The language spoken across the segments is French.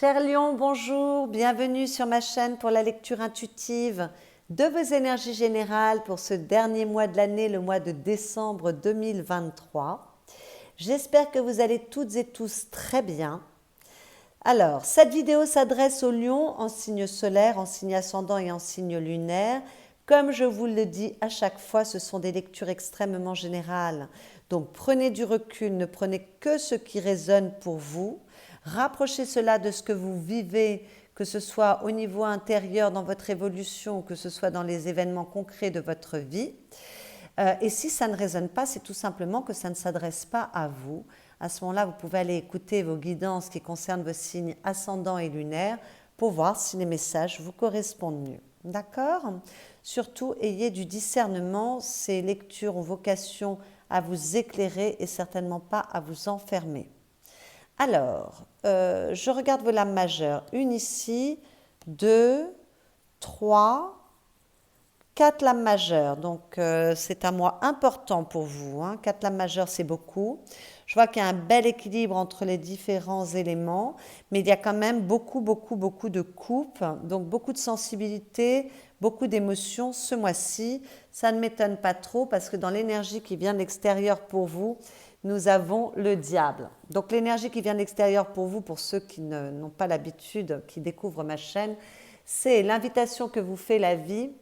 Cher Lion, bonjour, bienvenue sur ma chaîne pour la lecture intuitive de vos énergies générales pour ce dernier mois de l'année, le mois de décembre 2023. J'espère que vous allez toutes et tous très bien. Alors, cette vidéo s'adresse aux lions en signe solaire, en signe ascendant et en signe lunaire. Comme je vous le dis à chaque fois, ce sont des lectures extrêmement générales. Donc prenez du recul, ne prenez que ce qui résonne pour vous. Rapprochez cela de ce que vous vivez, que ce soit au niveau intérieur dans votre évolution, que ce soit dans les événements concrets de votre vie. Et si ça ne résonne pas, c'est tout simplement que ça ne s'adresse pas à vous. À ce moment-là, vous pouvez aller écouter vos guidances qui concernent vos signes ascendants et lunaires pour voir si les messages vous correspondent mieux. D'accord ? Surtout, ayez du discernement. Ces lectures ont vocation à vous éclairer et certainement pas à vous enfermer. Alors, je regarde vos lames majeures. Une ici, 2, 3, 4 lames majeures. Donc, c'est un mois important pour vous. 4 lames majeures, c'est beaucoup. Je vois qu'il y a un bel équilibre entre les différents éléments, mais il y a quand même beaucoup de coupes, donc beaucoup de sensibilité, beaucoup d'émotions ce mois-ci. Ça ne m'étonne pas trop parce que dans l'énergie qui vient de l'extérieur pour vous, nous avons le diable. Donc l'énergie qui vient de l'extérieur pour vous, pour ceux qui n'ont pas l'habitude, qui découvrent ma chaîne, c'est l'invitation que vous fait la vie,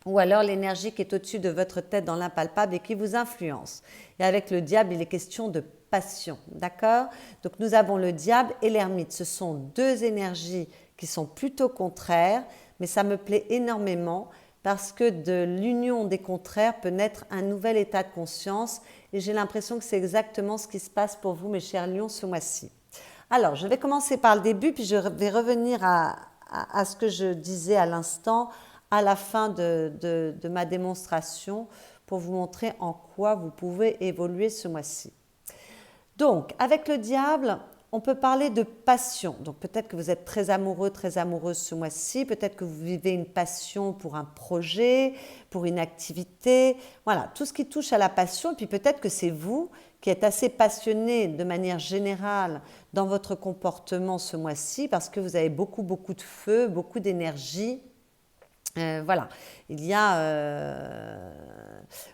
ou alors l'énergie qui est au-dessus de votre tête dans l'impalpable et qui vous influence. Et avec le diable, il est question de passion, d'accord ? Donc nous avons le diable et l'ermite. Ce sont deux énergies qui sont plutôt contraires, mais ça me plaît énormément parce que de l'union des contraires peut naître un nouvel état de conscience et j'ai l'impression que c'est exactement ce qui se passe pour vous, mes chers lions, ce mois-ci. Alors, je vais commencer par le début, puis je vais revenir à ce que je disais à l'instant, à la fin de ma démonstration, pour vous montrer en quoi vous pouvez évoluer ce mois-ci. Donc, avec le diable, on peut parler de passion. Donc, peut-être que vous êtes très amoureux, très amoureuse ce mois-ci. Peut-être que vous vivez une passion pour un projet, pour une activité. Voilà, tout ce qui touche à la passion. Et puis peut-être que c'est vous qui êtes assez passionné de manière générale dans votre comportement ce mois-ci parce que vous avez beaucoup de feu, beaucoup d'énergie. Voilà, il y a,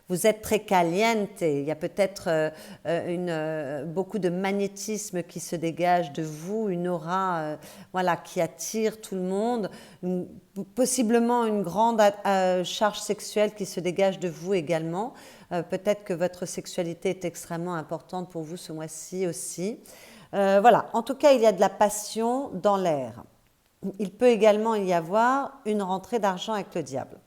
vous êtes très caliente, il y a peut-être beaucoup de magnétisme qui se dégage de vous, une aura voilà, qui attire tout le monde, possiblement une grande charge sexuelle qui se dégage de vous également. Peut-être que votre sexualité est extrêmement importante pour vous ce mois-ci aussi. Voilà, en tout cas, il y a de la passion dans l'air. Il peut également y avoir une rentrée d'argent avec le diable.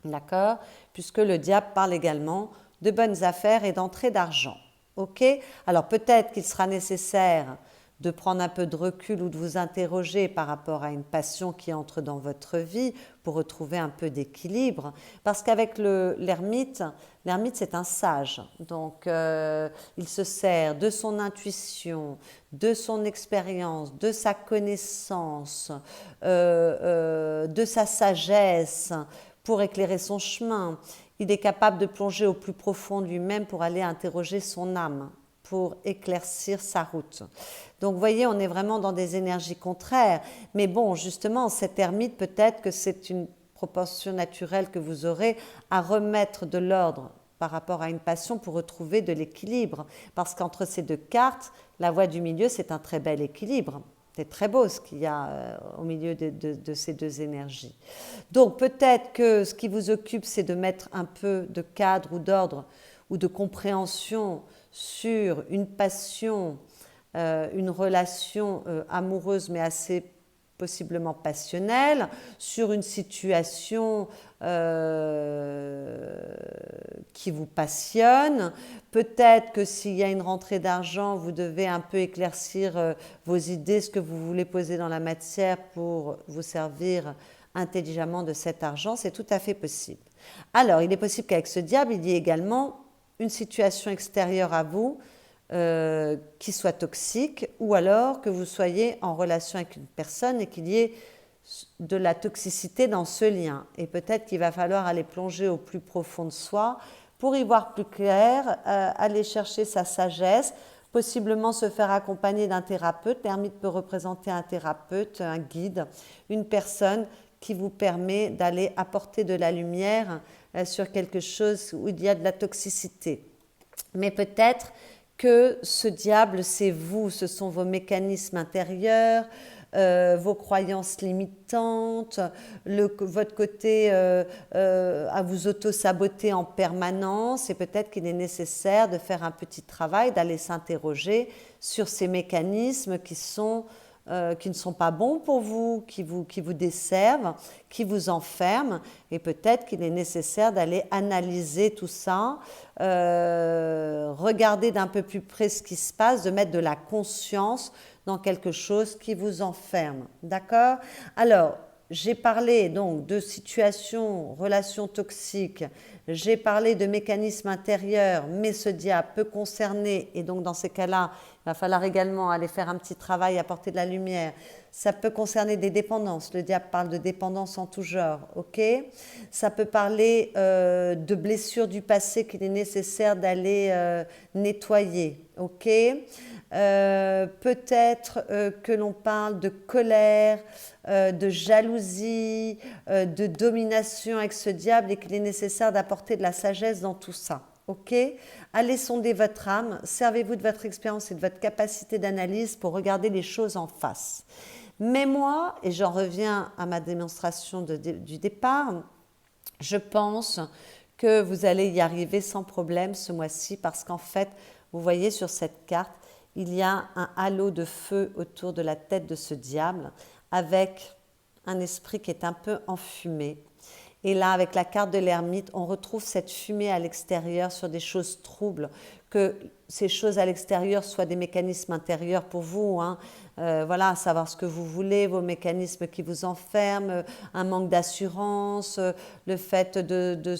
D'accord ? Puisque le diable parle également de bonnes affaires et d'entrée d'argent. Ok ? Alors peut-être qu'il sera nécessaire de prendre un peu de recul ou de vous interroger par rapport à une passion qui entre dans votre vie pour retrouver un peu d'équilibre. Parce qu'avec l'ermite c'est un sage. Donc il se sert de son intuition, de son expérience, de sa connaissance, de sa sagesse pour éclairer son chemin. Il est capable de plonger au plus profond de lui-même pour aller interroger son âme, pour éclaircir sa route. Donc vous voyez, on est vraiment dans des énergies contraires. Mais bon, justement, cette ermite, peut-être que c'est une proportion naturelle que vous aurez à remettre de l'ordre par rapport à une passion pour retrouver de l'équilibre. Parce qu'entre ces deux cartes, la voie du milieu, c'est un très bel équilibre. C'est très beau ce qu'il y a au milieu de ces deux énergies. Donc peut-être que ce qui vous occupe, c'est de mettre un peu de cadre ou d'ordre ou de compréhension sur une passion, une relation amoureuse mais assez possiblement passionnelle, sur une situation qui vous passionne. Peut-être que s'il y a une rentrée d'argent, vous devez un peu éclaircir vos idées, ce que vous voulez poser dans la matière pour vous servir intelligemment de cet argent. C'est tout à fait possible. Alors, il est possible qu'avec ce diable, il y ait également une situation extérieure à vous qui soit toxique, ou alors que vous soyez en relation avec une personne et qu'il y ait de la toxicité dans ce lien. Et peut-être qu'il va falloir aller plonger au plus profond de soi pour y voir plus clair, aller chercher sa sagesse, possiblement se faire accompagner d'un thérapeute. L'ermite peut représenter un thérapeute, un guide, une personne qui vous permet d'aller apporter de la lumière sur quelque chose où il y a de la toxicité. Mais peut-être que ce diable, c'est vous, ce sont vos mécanismes intérieurs, vos croyances limitantes, votre côté à vous auto-saboter en permanence. Et peut-être qu'il est nécessaire de faire un petit travail, d'aller s'interroger sur ces mécanismes qui ne sont pas bons pour vous, qui vous desservent, qui vous enferment. Et peut-être qu'il est nécessaire d'aller analyser tout ça, regarder d'un peu plus près ce qui se passe, de mettre de la conscience dans quelque chose qui vous enferme. D'accord? Alors, j'ai parlé donc de situations, relations toxiques, j'ai parlé de mécanismes intérieurs, mais ce diable peut concerner, et donc dans ces cas-là, il va falloir également aller faire un petit travail, apporter de la lumière. Ça peut concerner des dépendances, le diable parle de dépendance en tout genre, ok? Ça peut parler de blessures du passé qu'il est nécessaire d'aller nettoyer, ok? Peut-être que l'on parle de colère, de jalousie, de domination avec ce diable et qu'il est nécessaire d'apporter de la sagesse dans tout ça. Ok? Allez sonder votre âme, servez-vous de votre expérience et de votre capacité d'analyse pour regarder les choses en face. Mais moi, et j'en reviens à ma démonstration du départ, je pense que vous allez y arriver sans problème ce mois-ci parce qu'en fait, vous voyez sur cette carte, il y a un halo de feu autour de la tête de ce diable avec un esprit qui est un peu enfumé. Et là, avec la carte de l'ermite, on retrouve cette fumée à l'extérieur sur des choses troubles, que ces choses à l'extérieur soient des mécanismes intérieurs pour vous, hein. Voilà, savoir ce que vous voulez, vos mécanismes qui vous enferment, un manque d'assurance, le fait de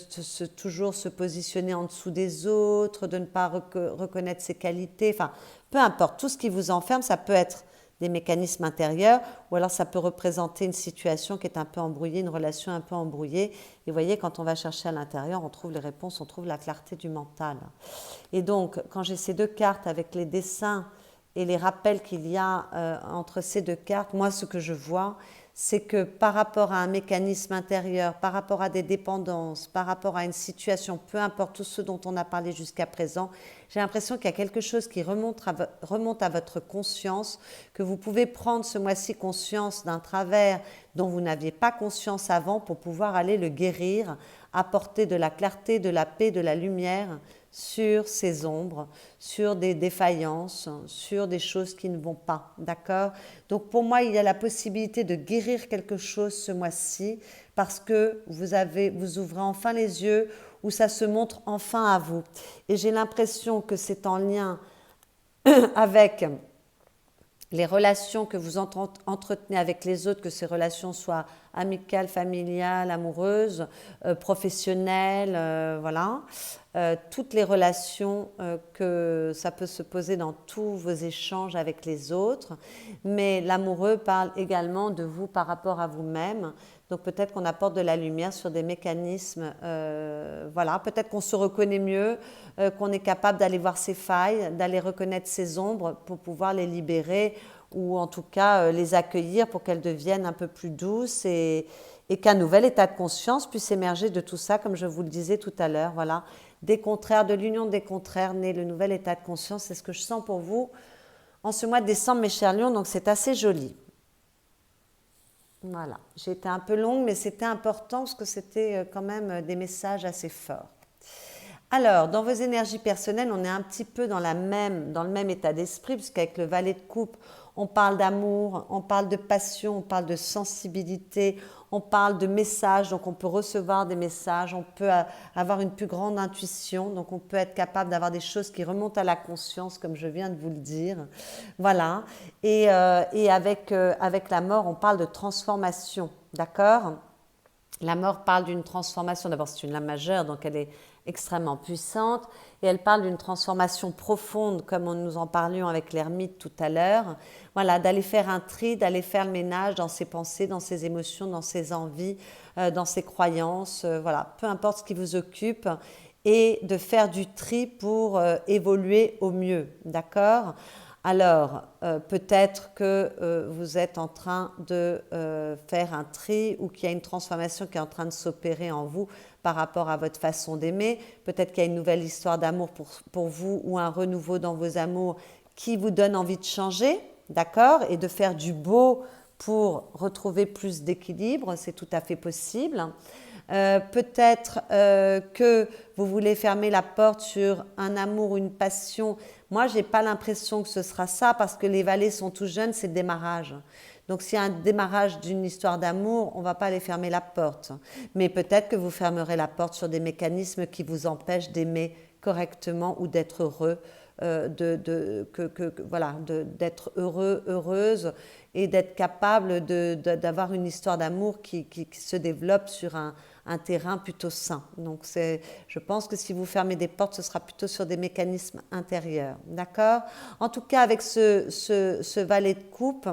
toujours se positionner en dessous des autres, de ne pas reconnaître ses qualités, enfin, peu importe, tout ce qui vous enferme, ça peut être des mécanismes intérieurs, ou alors ça peut représenter une situation qui est un peu embrouillée, une relation un peu embrouillée. Et vous voyez, quand on va chercher à l'intérieur, on trouve les réponses, on trouve la clarté du mental. Et donc, quand j'ai ces deux cartes avec les dessins et les rappels qu'il y a entre ces deux cartes, moi, ce que je vois, c'est que par rapport à un mécanisme intérieur, par rapport à des dépendances, par rapport à une situation, peu importe tout ce dont on a parlé jusqu'à présent, j'ai l'impression qu'il y a quelque chose qui remonte à votre conscience, que vous pouvez prendre ce mois-ci conscience d'un travers dont vous n'aviez pas conscience avant pour pouvoir aller le guérir, apporter de la clarté, de la paix, de la lumière sur ces ombres, sur des défaillances, sur des choses qui ne vont pas, d'accord? Donc pour moi, il y a la possibilité de guérir quelque chose ce mois-ci parce que vous ouvrez enfin les yeux, où ça se montre enfin à vous. Et j'ai l'impression que c'est en lien avec les relations que vous entretenez avec les autres, que ces relations soient amicales, familiales, amoureuses, professionnelles, voilà. Toutes les relations que ça peut se poser dans tous vos échanges avec les autres. Mais l'amoureux parle également de vous par rapport à vous-même. Donc peut-être qu'on apporte de la lumière sur des mécanismes, voilà, peut-être qu'on se reconnaît mieux, qu'on est capable d'aller voir ses failles, d'aller reconnaître ses ombres pour pouvoir les libérer ou en tout cas les accueillir pour qu'elles deviennent un peu plus douces et qu'un nouvel état de conscience puisse émerger de tout ça, comme je vous le disais tout à l'heure, voilà. Des contraires, de l'union des contraires, naît le nouvel état de conscience, c'est ce que je sens pour vous en ce mois de décembre, mes chers lions, donc c'est assez joli. Voilà, j'ai été un peu longue, mais c'était important parce que c'était quand même des messages assez forts. Alors, dans vos énergies personnelles, on est un petit peu dans le même état d'esprit, puisqu'avec le valet de coupe, on parle d'amour, on parle de passion, on parle de sensibilité, on parle de messages, donc on peut recevoir des messages, on peut avoir une plus grande intuition, donc on peut être capable d'avoir des choses qui remontent à la conscience, comme je viens de vous le dire. Voilà. Et avec la mort, on parle de transformation, d'accord ? La mort parle d'une transformation, d'abord c'est une lame majeure, donc elle est extrêmement puissante, et elle parle d'une transformation profonde, comme nous en parlions avec l'ermite tout à l'heure. Voilà, d'aller faire un tri, d'aller faire le ménage dans ses pensées, dans ses émotions, dans ses envies, dans ses croyances, voilà, peu importe ce qui vous occupe, et de faire du tri pour évoluer au mieux, d'accord? Alors, peut-être que vous êtes en train de faire un tri ou qu'il y a une transformation qui est en train de s'opérer en vous par rapport à votre façon d'aimer. Peut-être qu'il y a une nouvelle histoire d'amour pour vous ou un renouveau dans vos amours qui vous donne envie de changer, d'accord? Et de faire du beau pour retrouver plus d'équilibre, c'est tout à fait possible. Peut-être que vous voulez fermer la porte sur un amour, une passion. Moi, je n'ai pas l'impression que ce sera ça parce que les valets sont tout jeunes, c'est le démarrage. Donc, s'il y a un démarrage d'une histoire d'amour, on ne va pas aller fermer la porte. Mais peut-être que vous fermerez la porte sur des mécanismes qui vous empêchent d'aimer correctement ou d'être heureux, voilà, d'être heureux, heureuse et d'être capable d'avoir une histoire d'amour qui se développe sur un terrain plutôt sain. Donc, je pense que si vous fermez des portes, ce sera plutôt sur des mécanismes intérieurs. D'accord? En tout cas, avec ce valet de coupe,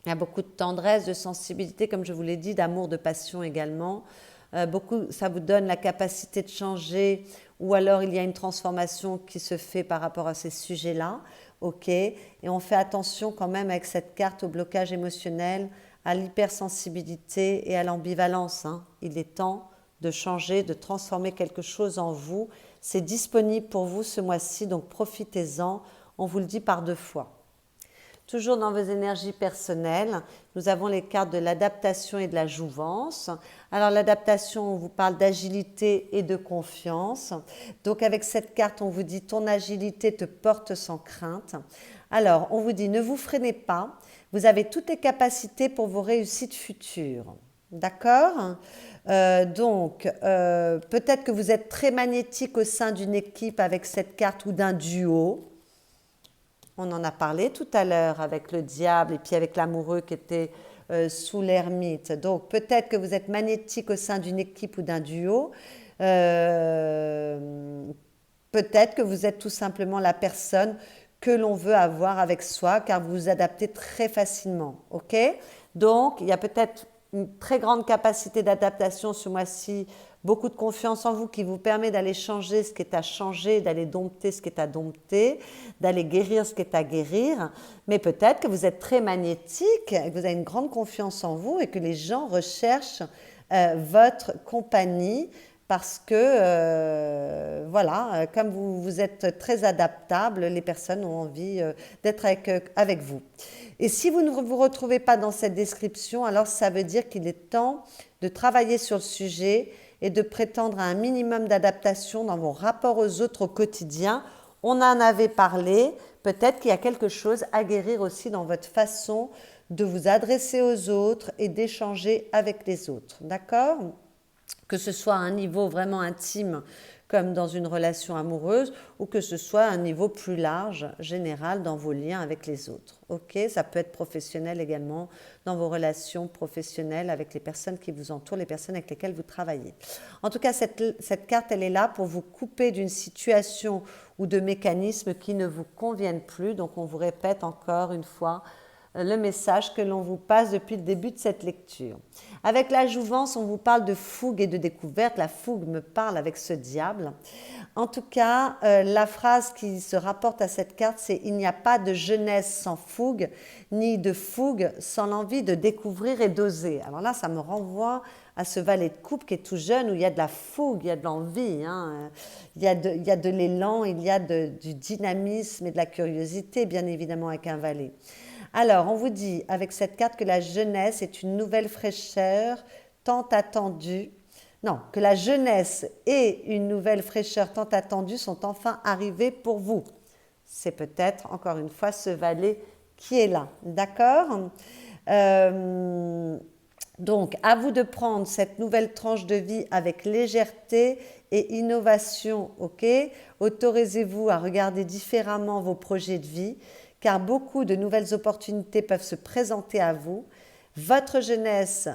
il y a beaucoup de tendresse, de sensibilité, comme je vous l'ai dit, d'amour, de passion également. Ça vous donne la capacité de changer ou alors il y a une transformation qui se fait par rapport à ces sujets-là. Ok, et on fait attention quand même avec cette carte au blocage émotionnel, à l'hypersensibilité et à l'ambivalence. Il est temps de changer, de transformer quelque chose en vous. C'est disponible pour vous ce mois-ci, donc profitez-en. On vous le dit par 2 fois. Toujours dans vos énergies personnelles, nous avons les cartes de l'adaptation et de la jouvence. Alors l'adaptation, on vous parle d'agilité et de confiance. Donc avec cette carte, on vous dit ton agilité te porte sans crainte. Alors on vous dit ne vous freinez pas, vous avez toutes les capacités pour vos réussites futures. D'accord? Donc peut-être que vous êtes très magnétique au sein d'une équipe avec cette carte ou d'un duo. On en a parlé tout à l'heure avec le diable et puis avec l'amoureux qui était sous l'ermite. Donc peut-être que vous êtes magnétique au sein d'une équipe ou d'un duo. Peut-être que vous êtes tout simplement la personne que l'on veut avoir avec soi car vous vous adaptez très facilement. Ok? Donc il y a peut-être une très grande capacité d'adaptation ce mois-ci, beaucoup de confiance en vous qui vous permet d'aller changer ce qui est à changer, d'aller dompter ce qui est à dompter, d'aller guérir ce qui est à guérir. Mais peut-être que vous êtes très magnétique, que vous avez une grande confiance en vous et que les gens recherchent votre compagnie parce que, voilà, comme vous êtes très adaptable, les personnes ont envie d'être avec vous. Et si vous ne vous retrouvez pas dans cette description, alors ça veut dire qu'il est temps de travailler sur le sujet et de prétendre à un minimum d'adaptation dans vos rapports aux autres au quotidien. On en avait parlé, peut-être qu'il y a quelque chose à guérir aussi dans votre façon de vous adresser aux autres et d'échanger avec les autres. D'accord ? Que ce soit à un niveau vraiment intime comme dans une relation amoureuse ou que ce soit à un niveau plus large, général, dans vos liens avec les autres. Ok, ça peut être professionnel également, dans vos relations professionnelles avec les personnes qui vous entourent, les personnes avec lesquelles vous travaillez. En tout cas, cette carte, elle est là pour vous couper d'une situation ou de mécanismes qui ne vous conviennent plus. Donc, on vous répète encore une fois le message que l'on vous passe depuis le début de cette lecture. Avec la jouvence, on vous parle de fougue et de découverte. La fougue me parle avec ce diable. En tout cas, la phrase qui se rapporte à cette carte, c'est « Il n'y a pas de jeunesse sans fougue, ni de fougue sans l'envie de découvrir et d'oser ». Alors là, ça me renvoie à ce valet de coupe qui est tout jeune, où il y a de la fougue, il y a de l'envie, il y a de l'élan, il y a du dynamisme et de la curiosité, bien évidemment, avec un valet. Alors, on vous dit avec cette carte que la jeunesse est une nouvelle fraîcheur tant attendue. Non, que la jeunesse et une nouvelle fraîcheur tant attendue sont enfin arrivées pour vous. C'est peut-être, encore une fois, ce valet qui est là. D'accord ? Donc, à vous de prendre cette nouvelle tranche de vie avec légèreté et innovation. Ok ? Autorisez-vous à regarder différemment vos projets de vie, car beaucoup de nouvelles opportunités peuvent se présenter à vous. Votre jeunesse,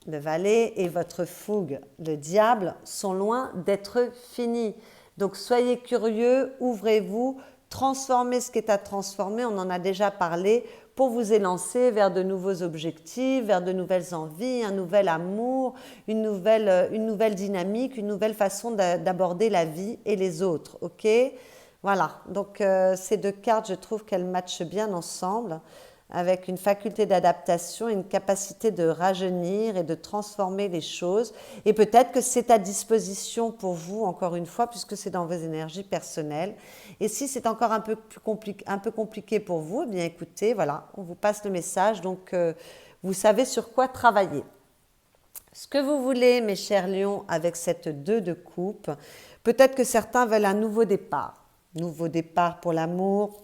le valet, et votre fougue, le diable, sont loin d'être finis. Donc soyez curieux, ouvrez-vous, transformer ce qui est à transformer, on en a déjà parlé, pour vous élancer vers de nouveaux objectifs, vers de nouvelles envies, un nouvel amour, une nouvelle dynamique, une nouvelle façon d'aborder la vie et les autres, ok? Voilà, donc ces deux cartes, je trouve qu'elles matchent bien ensemble, avec une faculté d'adaptation, une capacité de rajeunir et de transformer les choses. Et peut-être que c'est à disposition pour vous, encore une fois, puisque c'est dans vos énergies personnelles. Et si c'est encore un peu compliqué pour vous, eh bien écoutez, voilà, on vous passe le message, donc vous savez sur quoi travailler. Ce que vous voulez, mes chers lions, avec cette 2 de coupe, peut-être que certains veulent un nouveau départ. Nouveau départ pour l'amour,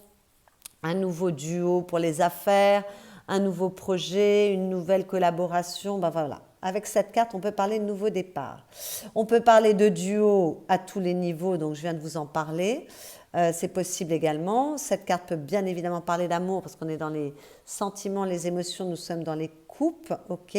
un nouveau duo pour les affaires, un nouveau projet, une nouvelle collaboration, ben voilà. Avec cette carte, on peut parler de nouveau départ. On peut parler de duo à tous les niveaux, donc je viens de vous en parler. C'est possible également. Cette carte peut bien évidemment parler d'amour parce qu'on est dans les sentiments, les émotions, nous sommes dans les coupes, ok.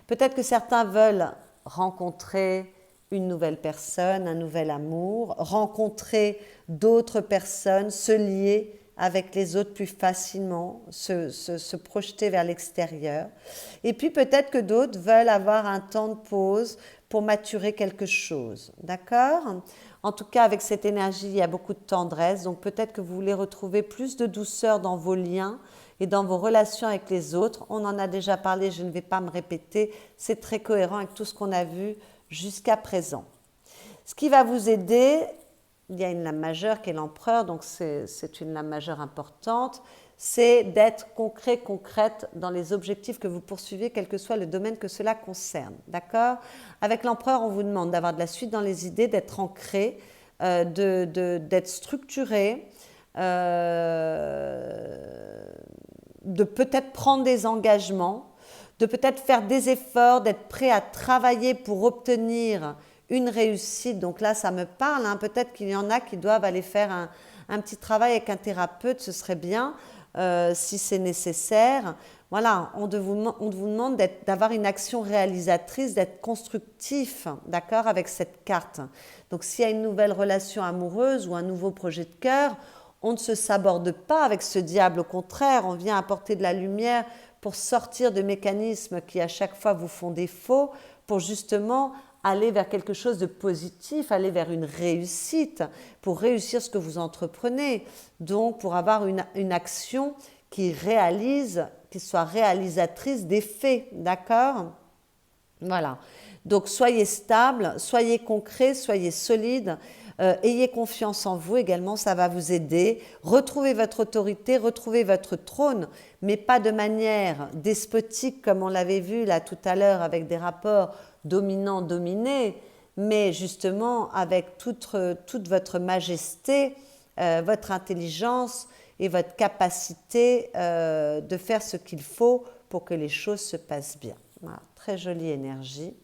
Peut-être que certains veulent rencontrer une nouvelle personne, un nouvel amour, rencontrer d'autres personnes, se lier avec les autres plus facilement, se projeter vers l'extérieur. Et puis peut-être que d'autres veulent avoir un temps de pause pour maturer quelque chose. D'accord? En tout cas, avec cette énergie, il y a beaucoup de tendresse. Donc peut-être que vous voulez retrouver plus de douceur dans vos liens et dans vos relations avec les autres. On en a déjà parlé, je ne vais pas me répéter. C'est très cohérent avec tout ce qu'on a vu jusqu'à présent. Ce qui va vous aider, il y a une lame majeure qui est l'empereur, donc c'est une lame majeure importante, c'est d'être concret, concrète dans les objectifs que vous poursuivez, quel que soit le domaine que cela concerne. D'accord? Avec l'empereur, on vous demande d'avoir de la suite dans les idées, d'être ancré, d'être structuré, de peut-être prendre des engagements, de peut-être faire des efforts, d'être prêt à travailler pour obtenir une réussite. Donc là, ça me parle, hein. Peut-être qu'il y en a qui doivent aller faire un petit travail avec un thérapeute, ce serait bien, si c'est nécessaire. Voilà, on vous demande d'avoir une action réalisatrice, d'être constructif, d'accord, avec cette carte. Donc s'il y a une nouvelle relation amoureuse ou un nouveau projet de cœur, on ne se saborde pas avec ce diable, au contraire, on vient apporter de la lumière pour sortir de mécanismes qui à chaque fois vous font défaut, pour justement aller vers quelque chose de positif, aller vers une réussite, pour réussir ce que vous entreprenez. Donc pour avoir une action qui soit réalisatrice des faits, d'accord? Voilà. Donc soyez stable, soyez concret, soyez solide. Ayez confiance en vous également, ça va vous aider. Retrouvez votre autorité, retrouvez votre trône, mais pas de manière despotique comme on l'avait vu là tout à l'heure avec des rapports dominant-dominé, mais justement avec toute votre majesté, votre intelligence et votre capacité de faire ce qu'il faut pour que les choses se passent bien. Voilà, très jolie énergie.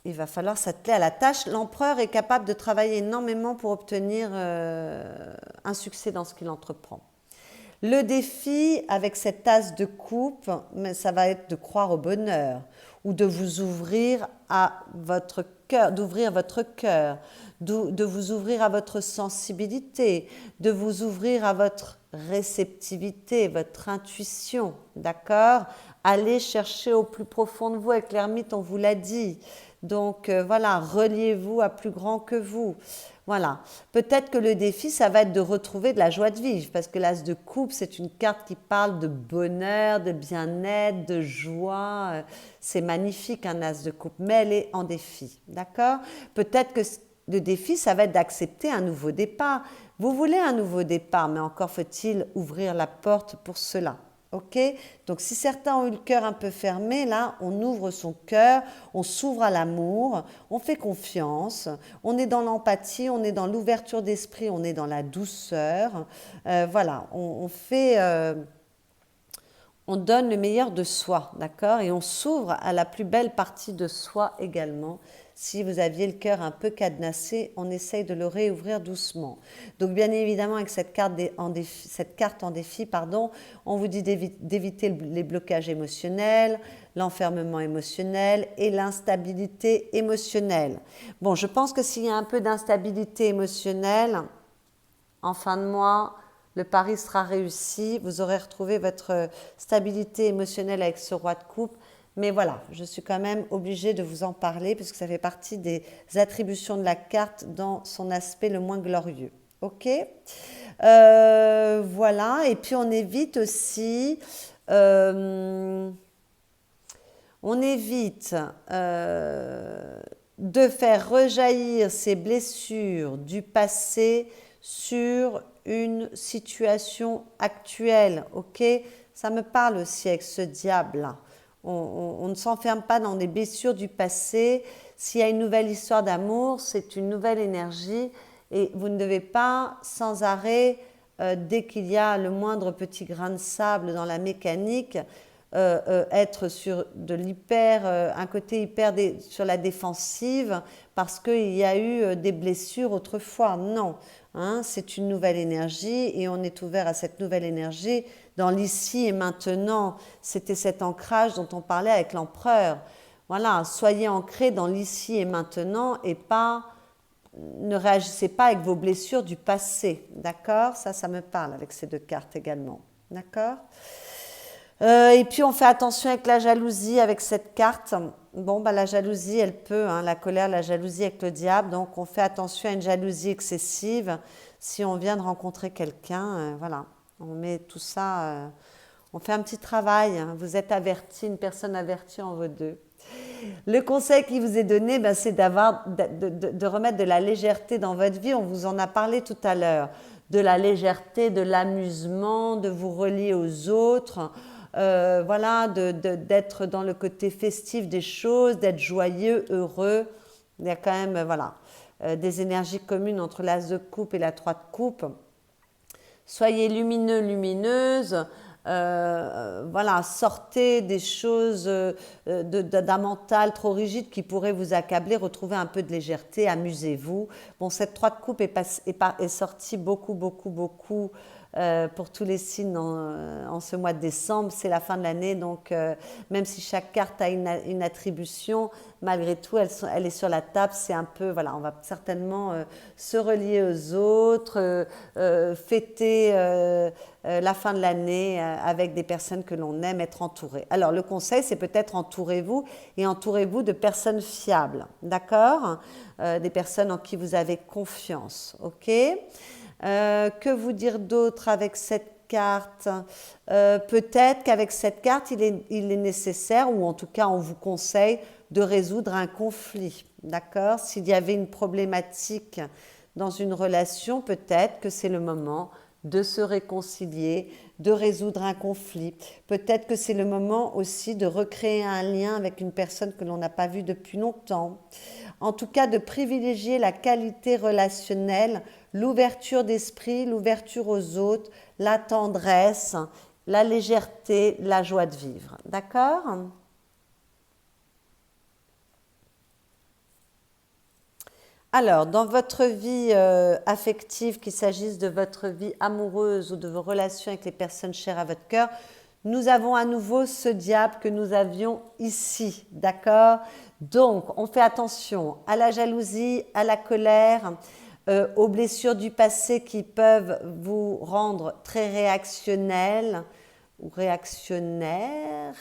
Il va falloir s'atteler à la tâche. L'empereur est capable de travailler énormément pour obtenir un succès dans ce qu'il entreprend. Le défi avec cette as de coupe, ça va être de croire au bonheur ou de vous ouvrir à votre cœur, d'ouvrir votre cœur, de vous ouvrir à votre sensibilité, de vous ouvrir à votre réceptivité, votre intuition, d'accord? Allez chercher au plus profond de vous, avec l'ermite, on vous l'a dit. Donc voilà, reliez-vous à plus grand que vous. Voilà, peut-être que le défi, ça va être de retrouver de la joie de vivre, parce que l'as de coupe, c'est une carte qui parle de bonheur, de bien-être, de joie. C'est magnifique un as de coupe, mais elle est en défi, d'accord? Peut-être que le défi, ça va être d'accepter un nouveau départ. Vous voulez un nouveau départ, mais encore faut-il ouvrir la porte pour cela. Ok? Donc si certains ont eu le cœur un peu fermé, là, on ouvre son cœur, on s'ouvre à l'amour, on fait confiance, on est dans l'empathie, on est dans l'ouverture d'esprit, on est dans la douceur. Voilà, on donne le meilleur de soi, d'accord? Et on s'ouvre à la plus belle partie de soi également. Si vous aviez le cœur un peu cadenassé, on essaye de le réouvrir doucement. Donc bien évidemment, avec cette carte en défi, pardon, on vous dit d'éviter les blocages émotionnels, l'enfermement émotionnel et l'instabilité émotionnelle. Bon, je pense que s'il y a un peu d'instabilité émotionnelle, en fin de mois, le pari sera réussi. Vous aurez retrouvé votre stabilité émotionnelle avec ce roi de coupe. Mais voilà, je suis quand même obligée de vous en parler parce que ça fait partie des attributions de la carte dans son aspect le moins glorieux. Ok. Voilà. Et puis on évite aussi... on évite de faire rejaillir ces blessures du passé sur une situation actuelle, ok? Ça me parle aussi avec ce diable-là. On ne s'enferme pas dans des blessures du passé. S'il y a une nouvelle histoire d'amour, c'est une nouvelle énergie et vous ne devez pas sans arrêt, dès qu'il y a le moindre petit grain de sable dans la mécanique, être sur un côté hyper sur la défensive parce qu'il y a eu des blessures autrefois. Non, hein, c'est une nouvelle énergie et on est ouvert à cette nouvelle énergie dans l'ici et maintenant. C'était cet ancrage dont on parlait avec l'empereur. Voilà, soyez ancrés dans l'ici et maintenant et ne réagissez pas avec vos blessures du passé. D'accord? Ça me parle avec ces deux cartes également. D'accord? Et puis on fait attention avec la jalousie, avec cette carte. Bon, bah, la jalousie, elle peut, hein, la colère, la jalousie avec le diable. Donc on fait attention à une jalousie excessive. Si on vient de rencontrer quelqu'un, voilà, on met tout ça, on fait un petit travail. Hein. Vous êtes averti, une personne avertie en vaut deux. Le conseil qui vous est donné, ben, c'est de remettre de la légèreté dans votre vie. On vous en a parlé tout à l'heure. De la légèreté, de l'amusement, de vous relier aux autres. Voilà, d'être dans le côté festif des choses, d'être joyeux, heureux. Il y a quand même voilà, des énergies communes entre l'as de coupe et la 3 de coupe. Soyez lumineux, lumineuse. Voilà, sortez des choses d'un mental trop rigide qui pourrait vous accabler, retrouvez un peu de légèreté, amusez-vous. Bon, cette 3 de coupe est sortie beaucoup pour tous les signes en ce mois de décembre. C'est la fin de l'année, donc même si chaque carte a une attribution, malgré tout, elle est sur la table. C'est un peu, voilà, on va certainement se relier aux autres, fêter la fin de l'année avec des personnes que l'on aime, être entouré. Alors, le conseil, c'est peut-être entourez-vous de personnes fiables, d'accord? Des personnes en qui vous avez confiance, ok? Que vous dire d'autre avec cette carte? Peut-être qu'avec cette carte, il est nécessaire, ou en tout cas, on vous conseille de résoudre un conflit, d'accord? S'il y avait une problématique dans une relation, peut-être que c'est le moment de se réconcilier, de résoudre un conflit. Peut-être que c'est le moment aussi de recréer un lien avec une personne que l'on n'a pas vue depuis longtemps. En tout cas, de privilégier la qualité relationnelle, l'ouverture d'esprit, l'ouverture aux autres, la tendresse, la légèreté, la joie de vivre. D'accord ? Alors, dans votre vie affective, qu'il s'agisse de votre vie amoureuse ou de vos relations avec les personnes chères à votre cœur, nous avons à nouveau ce diable que nous avions ici, d'accord? Donc, on fait attention à la jalousie, à la colère, aux blessures du passé qui peuvent vous rendre très réactionnel ou réactionnel,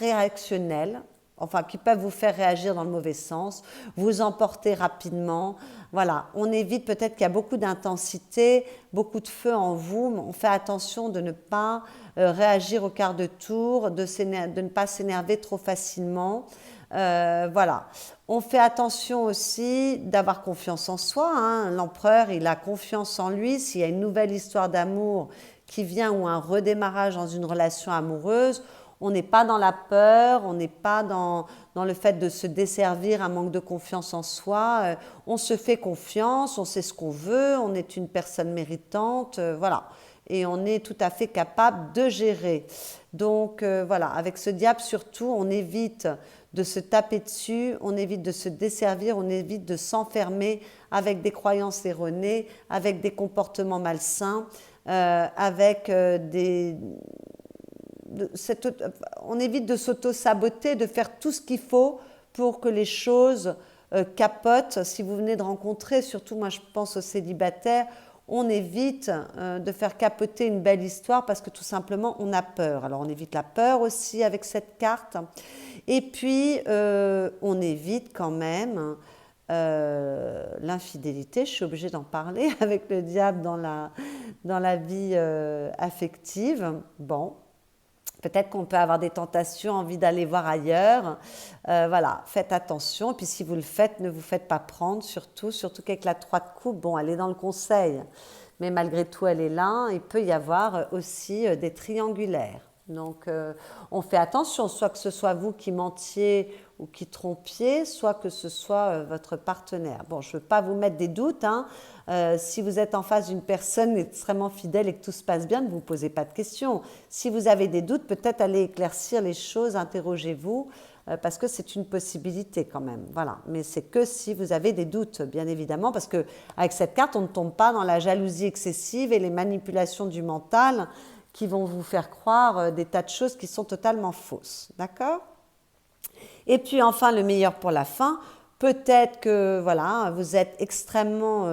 enfin qui peuvent vous faire réagir dans le mauvais sens, vous emporter rapidement. Voilà, on évite peut-être qu'il y a beaucoup d'intensité, beaucoup de feu en vous, mais on fait attention de ne pas réagir au quart de tour, de ne pas s'énerver trop facilement. Voilà, on fait attention aussi d'avoir confiance en soi. Hein. L'empereur, il a confiance en lui. S'il y a une nouvelle histoire d'amour qui vient ou un redémarrage dans une relation amoureuse, on n'est pas dans la peur, on n'est pas dans le fait de se desservir, un manque de confiance en soi. On se fait confiance, on sait ce qu'on veut, on est une personne méritante, voilà. Et on est tout à fait capable de gérer. Donc voilà, avec ce diable surtout, on évite de se taper dessus, on évite de se desservir, on évite de s'enfermer avec des croyances erronées, avec des comportements malsains, avec on évite de s'auto-saboter, de faire tout ce qu'il faut pour que les choses capotent. Si vous venez de rencontrer, surtout moi je pense aux célibataires, on évite de faire capoter une belle histoire parce que tout simplement on a peur. Alors on évite la peur aussi avec cette carte. Et puis on évite quand même l'infidélité. Je suis obligée d'en parler avec le diable dans la vie affective. Bon. Peut-être qu'on peut avoir des tentations, envie d'aller voir ailleurs. Voilà, faites attention. Et puis si vous le faites, ne vous faites pas prendre, surtout qu'avec la 3 de coupe, bon, elle est dans le conseil. Mais malgré tout, elle est là. Il peut y avoir aussi des triangulaires. Donc, on fait attention, soit que ce soit vous qui mentiez ou qui trompiez, soit que ce soit votre partenaire. Bon, je ne veux pas vous mettre des doutes, hein. Si vous êtes en face d'une personne extrêmement fidèle et que tout se passe bien, ne vous posez pas de questions. Si vous avez des doutes, peut-être allez éclaircir les choses, interrogez-vous, parce que c'est une possibilité quand même. Voilà. Mais c'est que si vous avez des doutes, bien évidemment, parce qu'avec cette carte, on ne tombe pas dans la jalousie excessive et les manipulations du mental qui vont vous faire croire des tas de choses qui sont totalement fausses. D'accord ? Et puis enfin, le meilleur pour la fin, peut-être que voilà, vous êtes extrêmement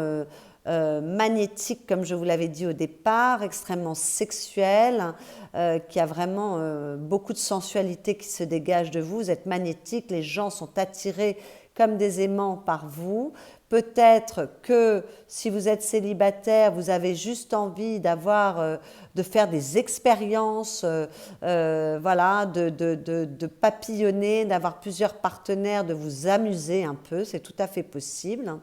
magnétique, comme je vous l'avais dit au départ, extrêmement sexuel, qui a vraiment beaucoup de sensualité qui se dégage de vous. Vous êtes magnétique, les gens sont attirés comme des aimants par vous. Peut-être que si vous êtes célibataire, vous avez juste envie de faire des expériences, voilà, de papillonner, d'avoir plusieurs partenaires, de vous amuser un peu, c'est tout à fait possible.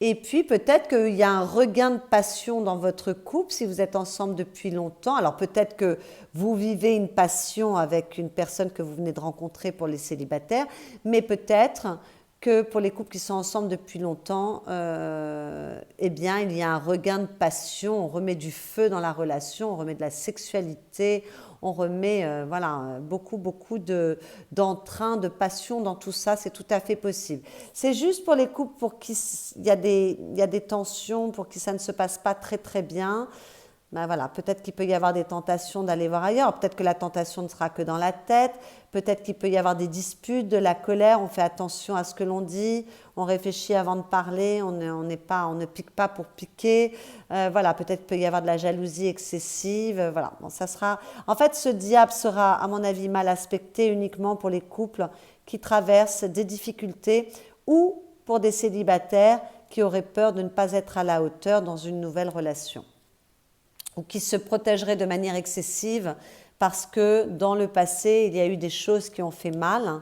Et puis peut-être qu'il y a un regain de passion dans votre couple si vous êtes ensemble depuis longtemps. Alors peut-être que vous vivez une passion avec une personne que vous venez de rencontrer pour les célibataires, mais peut-être que pour les couples qui sont ensemble depuis longtemps, eh bien il y a un regain de passion, on remet du feu dans la relation, on remet de la sexualité, on remet voilà, beaucoup d'entrain, de passion dans tout ça, c'est tout à fait possible. C'est juste pour les couples pour qui il y a des tensions, pour qui ça ne se passe pas très très bien. Ben voilà, peut-être qu'il peut y avoir des tentations d'aller voir ailleurs, peut-être que la tentation ne sera que dans la tête, peut-être qu'il peut y avoir des disputes, de la colère, on fait attention à ce que l'on dit, on réfléchit avant de parler, on ne pique pas pour piquer, voilà, peut-être qu'il peut y avoir de la jalousie excessive, voilà. Bon, ça sera, en fait, ce diable sera, à mon avis, mal aspecté uniquement pour les couples qui traversent des difficultés ou pour des célibataires qui auraient peur de ne pas être à la hauteur dans une nouvelle relation, ou qui se protégeraient de manière excessive parce que dans le passé, il y a eu des choses qui ont fait mal.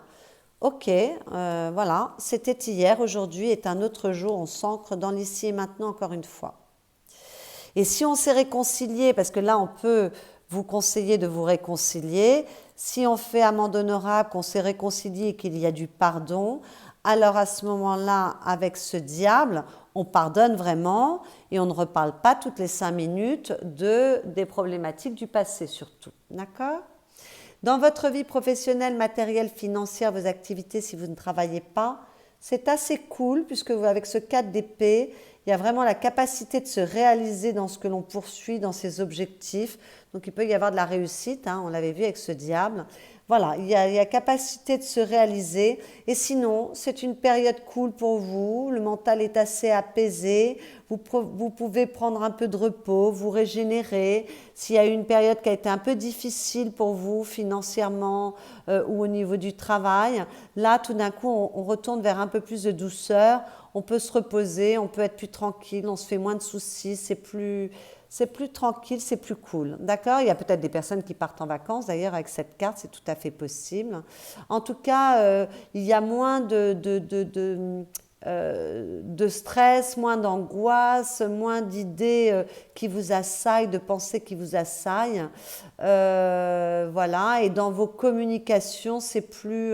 Ok, voilà, c'était hier, aujourd'hui est un autre jour, on s'ancre dans l'ici et maintenant encore une fois. Et si on s'est réconcilié, parce que là on peut vous conseiller de vous réconcilier, si on fait amende honorable, qu'on s'est réconcilié et qu'il y a du pardon, alors à ce moment-là, avec ce diable, on pardonne vraiment et on ne reparle pas toutes les 5 minutes des problématiques du passé surtout. D'accord ? Dans votre vie professionnelle, matérielle, financière, vos activités, si vous ne travaillez pas, c'est assez cool puisque avec ce 4 d'épée, il y a vraiment la capacité de se réaliser dans ce que l'on poursuit, dans ses objectifs. Donc il peut y avoir de la réussite, hein, on l'avait vu avec ce diable. Voilà, il y a capacité de se réaliser. Et sinon, c'est une période cool pour vous. Le mental est assez apaisé. Vous pouvez prendre un peu de repos, vous régénérer. S'il y a eu une période qui a été un peu difficile pour vous financièrement ou au niveau du travail, là, tout d'un coup, on retourne vers un peu plus de douceur. On peut se reposer, on peut être plus tranquille, on se fait moins de soucis, c'est plus tranquille, c'est plus cool. D'accord ? Il y a peut-être des personnes qui partent en vacances, d'ailleurs, avec cette carte, c'est tout à fait possible. En tout cas, il y a moins de stress, moins d'angoisse, moins d'idées qui vous assaillent, de pensées qui vous assaillent. Voilà, et dans vos communications, c'est plus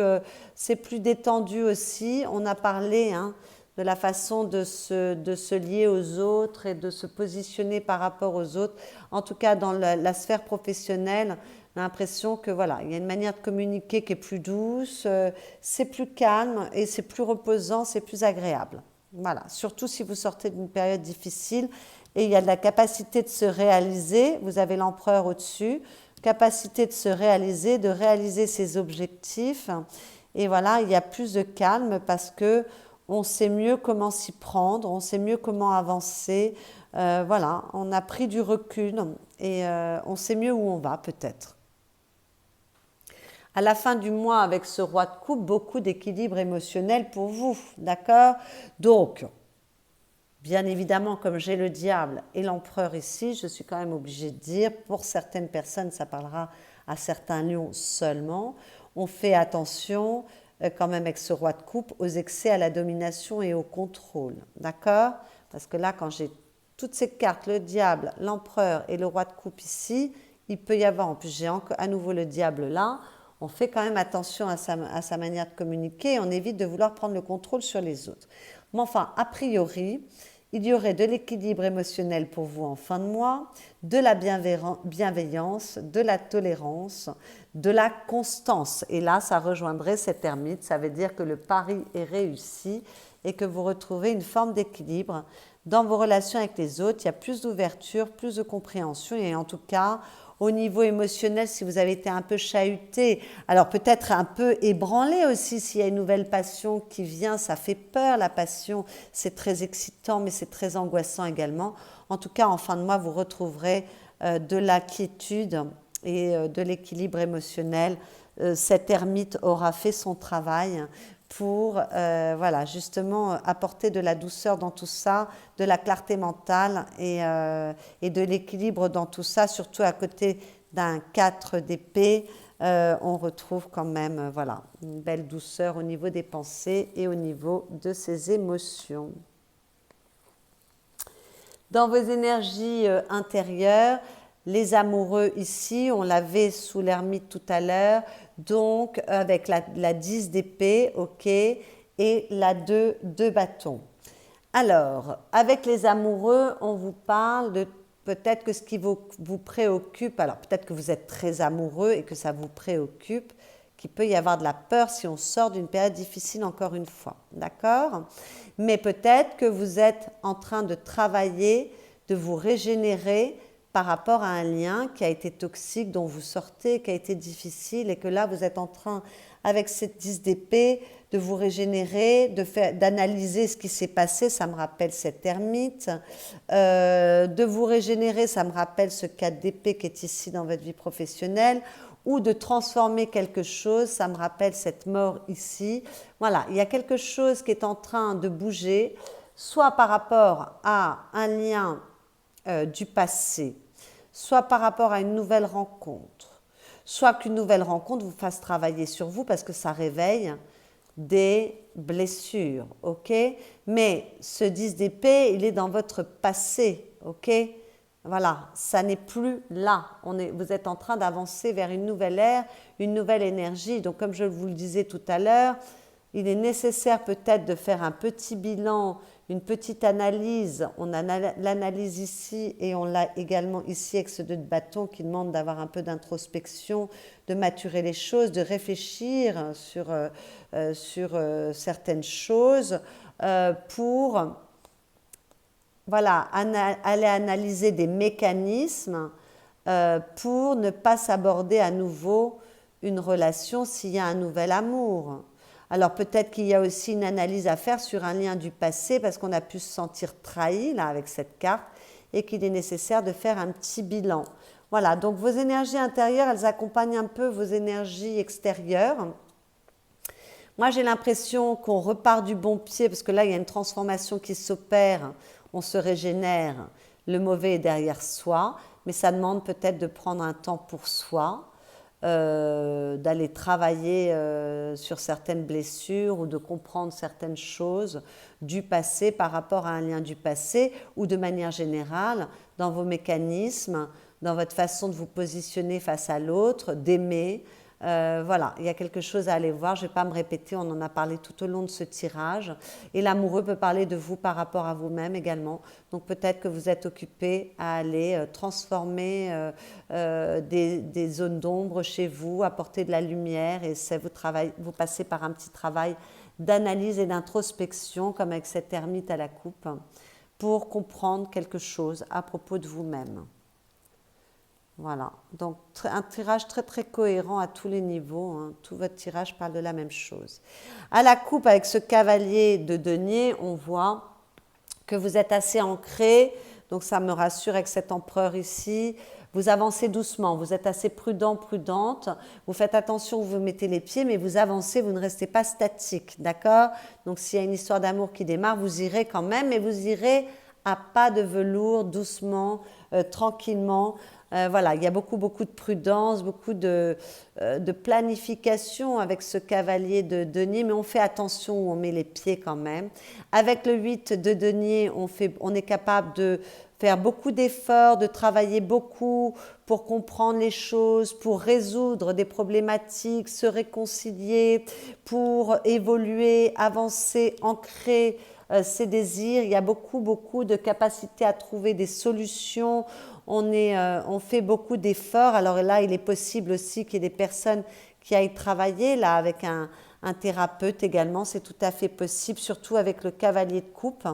détendu aussi. On a parlé, hein, de la façon de se lier aux autres et de se positionner par rapport aux autres. En tout cas, dans la sphère professionnelle, On a l'impression que voilà, il y a une manière de communiquer qui est plus douce, c'est plus calme et c'est plus reposant, c'est plus agréable. Voilà, surtout si vous sortez d'une période difficile et il y a de la capacité de se réaliser, vous avez l'empereur au-dessus, capacité de réaliser ses objectifs. Et voilà, il y a plus de calme parce que on sait mieux comment s'y prendre, on sait mieux comment avancer. Voilà, on a pris du recul et on sait mieux où on va peut-être. À la fin du mois, avec ce roi de coupe, beaucoup d'équilibre émotionnel pour vous, d'accord? Donc, bien évidemment, comme j'ai le diable et l'empereur ici, je suis quand même obligée de dire, pour certaines personnes, ça parlera à certains lions seulement, on fait attention quand même avec ce roi de coupe aux excès, à la domination et au contrôle, d'accord? Parce que là, quand j'ai toutes ces cartes, le diable, l'empereur et le roi de coupe ici, il peut y avoir, en plus j'ai à nouveau le diable là, on fait quand même attention à sa manière de communiquer et on évite de vouloir prendre le contrôle sur les autres. Mais enfin, a priori, il y aurait de l'équilibre émotionnel pour vous en fin de mois, de la bienveillance, de la tolérance, de la constance. Et là, ça rejoindrait cette ermite, ça veut dire que le pari est réussi et que vous retrouvez une forme d'équilibre dans vos relations avec les autres. Il y a plus d'ouverture, plus de compréhension et en tout cas, au niveau émotionnel, si vous avez été un peu chahuté, alors peut-être un peu ébranlé aussi s'il y a une nouvelle passion qui vient, ça fait peur la passion, c'est très excitant mais c'est très angoissant également. En tout cas, en fin de mois, vous retrouverez de la quiétude et de l'équilibre émotionnel. Cette ermite aura fait son travail pour voilà, justement apporter de la douceur dans tout ça, de la clarté mentale et de l'équilibre dans tout ça, surtout à côté d'un 4 d'épée, on retrouve quand même voilà, une belle douceur au niveau des pensées et au niveau de ses émotions. Dans vos énergies intérieures, les amoureux ici, on l'avait sous l'ermite tout à l'heure, donc avec la 10 d'épée, ok, et la 2 de bâton. Alors, avec les amoureux, on vous parle de peut-être que ce qui vous préoccupe, alors peut-être que vous êtes très amoureux et que ça vous préoccupe, qu'il peut y avoir de la peur si on sort d'une période difficile encore une fois, d'accord? Mais peut-être que vous êtes en train de travailler, de vous régénérer par rapport à un lien qui a été toxique, dont vous sortez, qui a été difficile et que là vous êtes en train, avec cette 10 d'épée, de vous régénérer, d'analyser ce qui s'est passé, ça me rappelle cette ermite, de vous régénérer, ça me rappelle ce 4 d'épée qui est ici dans votre vie professionnelle, ou de transformer quelque chose, ça me rappelle cette mort ici. Voilà, il y a quelque chose qui est en train de bouger, soit par rapport à un lien du passé, soit par rapport à une nouvelle rencontre, soit qu'une nouvelle rencontre vous fasse travailler sur vous parce que ça réveille des blessures, ok? Mais ce 10 d'épée, il est dans votre passé, ok? Voilà, ça n'est plus là. Vous êtes en train d'avancer vers une nouvelle ère, une nouvelle énergie. Donc comme je vous le disais tout à l'heure, il est nécessaire peut-être de faire un petit bilan, une petite analyse. On a l'analyse ici et on l'a également ici avec ce 2 de bâton qui demande d'avoir un peu d'introspection, de maturer les choses, de réfléchir sur certaines choses pour voilà, aller analyser des mécanismes pour ne pas s'aborder à nouveau une relation s'il y a un nouvel amour. Alors peut-être qu'il y a aussi une analyse à faire sur un lien du passé parce qu'on a pu se sentir trahi là avec cette carte et qu'il est nécessaire de faire un petit bilan. Voilà, donc vos énergies intérieures, elles accompagnent un peu vos énergies extérieures. Moi, j'ai l'impression qu'on repart du bon pied parce que là, il y a une transformation qui s'opère, on se régénère, le mauvais est derrière soi, mais ça demande peut-être de prendre un temps pour soi, d'aller travailler sur certaines blessures ou de comprendre certaines choses du passé par rapport à un lien du passé ou de manière générale dans vos mécanismes, dans votre façon de vous positionner face à l'autre, d'aimer, Voilà, il y a quelque chose à aller voir. Je ne vais pas me répéter, on en a parlé tout au long de ce tirage. Et l'amoureux peut parler de vous par rapport à vous-même également. Donc peut-être que vous êtes occupé à aller transformer des zones d'ombre chez vous, apporter de la lumière. Et vous passez par un petit travail d'analyse et d'introspection, comme avec cette ermite à la coupe, pour comprendre quelque chose à propos de vous-même. Voilà, donc un tirage très très cohérent à tous les niveaux, hein. Tout votre tirage parle de la même chose. À la coupe, avec ce cavalier de denier, on voit que vous êtes assez ancré, donc ça me rassure avec cet empereur ici. Vous avancez doucement, vous êtes assez prudent, prudente, vous faites attention où vous mettez les pieds, mais vous avancez, vous ne restez pas statique, d'accord? Donc s'il y a une histoire d'amour qui démarre, vous irez quand même, mais vous irez à pas de velours, doucement, tranquillement. Voilà, il y a beaucoup de prudence, beaucoup de planification avec ce cavalier de denier, mais on fait attention où on met les pieds quand même. Avec le 8 de denier, on est capable de faire beaucoup d'efforts, de travailler beaucoup pour comprendre les choses, pour résoudre des problématiques, se réconcilier, pour évoluer, avancer, ancrer ses désirs. Il y a beaucoup de capacité à trouver des solutions. On fait beaucoup d'efforts. Alors là, il est possible aussi qu'il y ait des personnes qui aillent travailler là avec un thérapeute également. C'est tout à fait possible, surtout avec le cavalier de coupe.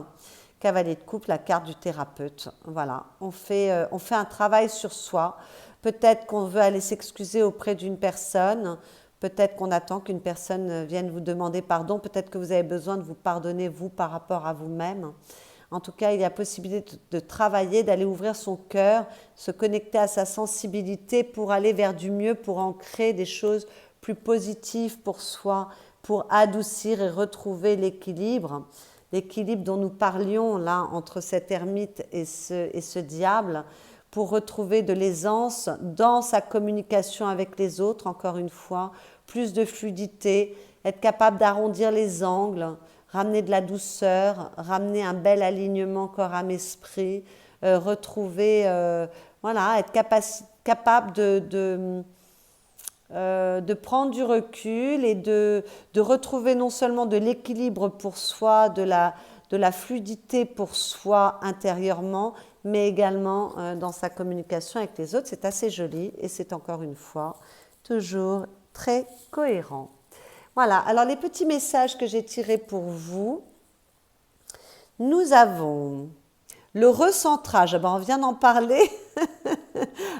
Cavalier de coupe, la carte du thérapeute. Voilà, on fait un travail sur soi. Peut-être qu'on veut aller s'excuser auprès d'une personne. Peut-être qu'on attend qu'une personne vienne vous demander pardon. Peut-être que vous avez besoin de vous pardonner, vous, par rapport à vous-même. En tout cas, il y a possibilité de travailler, d'aller ouvrir son cœur, se connecter à sa sensibilité pour aller vers du mieux, pour ancrer des choses plus positives pour soi, pour adoucir et retrouver l'équilibre. L'équilibre dont nous parlions là entre cette ermite et ce diable, pour retrouver de l'aisance dans sa communication avec les autres, encore une fois, plus de fluidité, être capable d'arrondir les angles, ramener de la douceur, ramener un bel alignement corps, âme, esprit, retrouver, voilà, être capable de prendre du recul et de retrouver non seulement de l'équilibre pour soi, de la fluidité pour soi intérieurement, mais également dans sa communication avec les autres. C'est assez joli et c'est encore une fois toujours très cohérent. Voilà, alors les petits messages que j'ai tirés pour vous, nous avons le recentrage. Ben, on vient d'en parler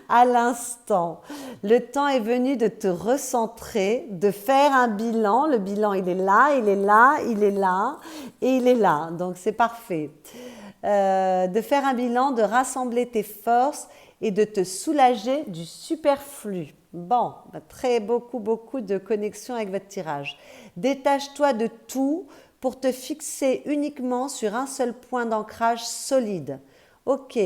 à l'instant. Le temps est venu de te recentrer, de faire un bilan. Le bilan, il est là, il est là, il est là et il est là. Donc c'est parfait. De faire un bilan, de rassembler tes forces et de te soulager du superflu. Bon, très beaucoup de connexion avec votre tirage. Détache-toi de tout pour te fixer uniquement sur un seul point d'ancrage solide. Ok,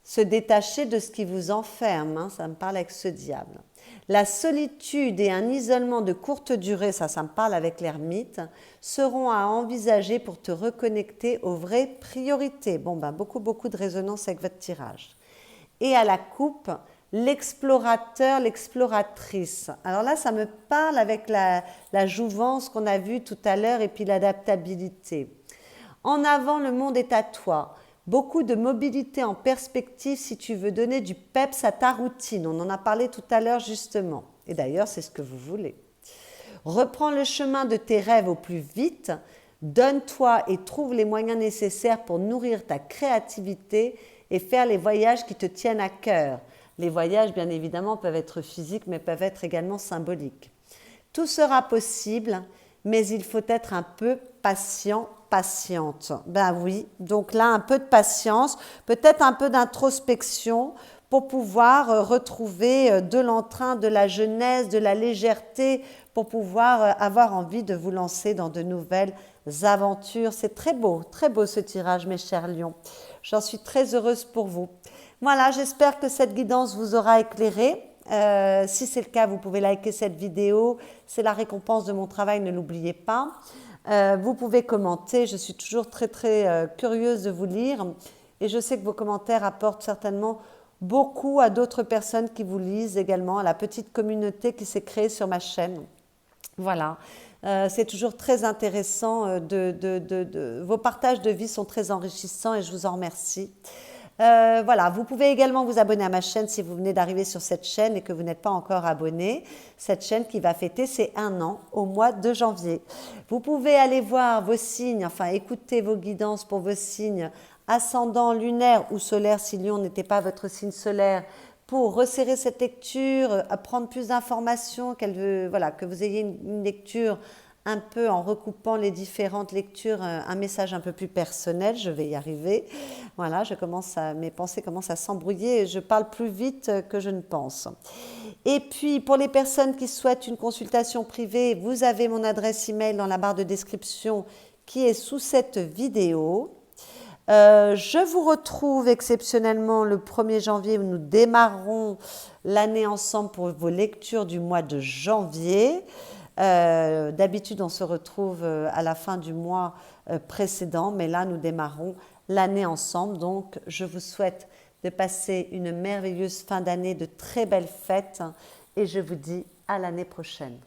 se détacher de ce qui vous enferme, hein, ça me parle avec ce diable. La solitude et un isolement de courte durée, ça me parle avec l'ermite, seront à envisager pour te reconnecter aux vraies priorités. Bon, beaucoup de résonance avec votre tirage. Et à la coupe, l'explorateur, l'exploratrice. Alors là, ça me parle avec la jouvence qu'on a vue tout à l'heure et puis l'adaptabilité. En avant, le monde est à toi. Beaucoup de mobilité en perspective si tu veux donner du peps à ta routine. On en a parlé tout à l'heure justement. Et d'ailleurs, c'est ce que vous voulez. Reprends le chemin de tes rêves au plus vite. Donne-toi et trouve les moyens nécessaires pour nourrir ta créativité et faire les voyages qui te tiennent à cœur. Les voyages, bien évidemment, peuvent être physiques, mais peuvent être également symboliques. Tout sera possible, mais il faut être un peu patient, patiente. Ben oui, donc là, un peu de patience, peut-être un peu d'introspection pour pouvoir retrouver de l'entrain, de la jeunesse, de la légèreté, pour pouvoir avoir envie de vous lancer dans de nouvelles aventures. C'est très beau ce tirage, mes chers lions. J'en suis très heureuse pour vous. Voilà, j'espère que cette guidance vous aura éclairé. Si c'est le cas, vous pouvez liker cette vidéo. C'est la récompense de mon travail, ne l'oubliez pas. Vous pouvez commenter. Je suis toujours très curieuse de vous lire. Et je sais que vos commentaires apportent certainement beaucoup à d'autres personnes qui vous lisent également, à la petite communauté qui s'est créée sur ma chaîne. Voilà, c'est toujours très intéressant, vos partages de vie sont très enrichissants et je vous en remercie. Voilà, vous pouvez également vous abonner à ma chaîne si vous venez d'arriver sur cette chaîne et que vous n'êtes pas encore abonné. Cette chaîne qui va fêter ses 1 an au mois de janvier. Vous pouvez aller voir vos signes, enfin écouter vos guidances pour vos signes ascendant, lunaire ou solaire si Lion n'était pas votre signe solaire, pour resserrer cette lecture, apprendre plus d'informations, voilà, que vous ayez une lecture un peu en recoupant les différentes lectures, un message un peu plus personnel, je vais y arriver. Voilà, mes pensées commencent à s'embrouiller et je parle plus vite que je ne pense. Et puis, pour les personnes qui souhaitent une consultation privée, vous avez mon adresse email dans la barre de description qui est sous cette vidéo. Je vous retrouve exceptionnellement le 1er janvier où nous démarrerons l'année ensemble pour vos lectures du mois de janvier. D'habitude, on se retrouve à la fin du mois précédent, mais là, nous démarrons l'année ensemble. Donc, je vous souhaite de passer une merveilleuse fin d'année, de très belles fêtes et je vous dis à l'année prochaine.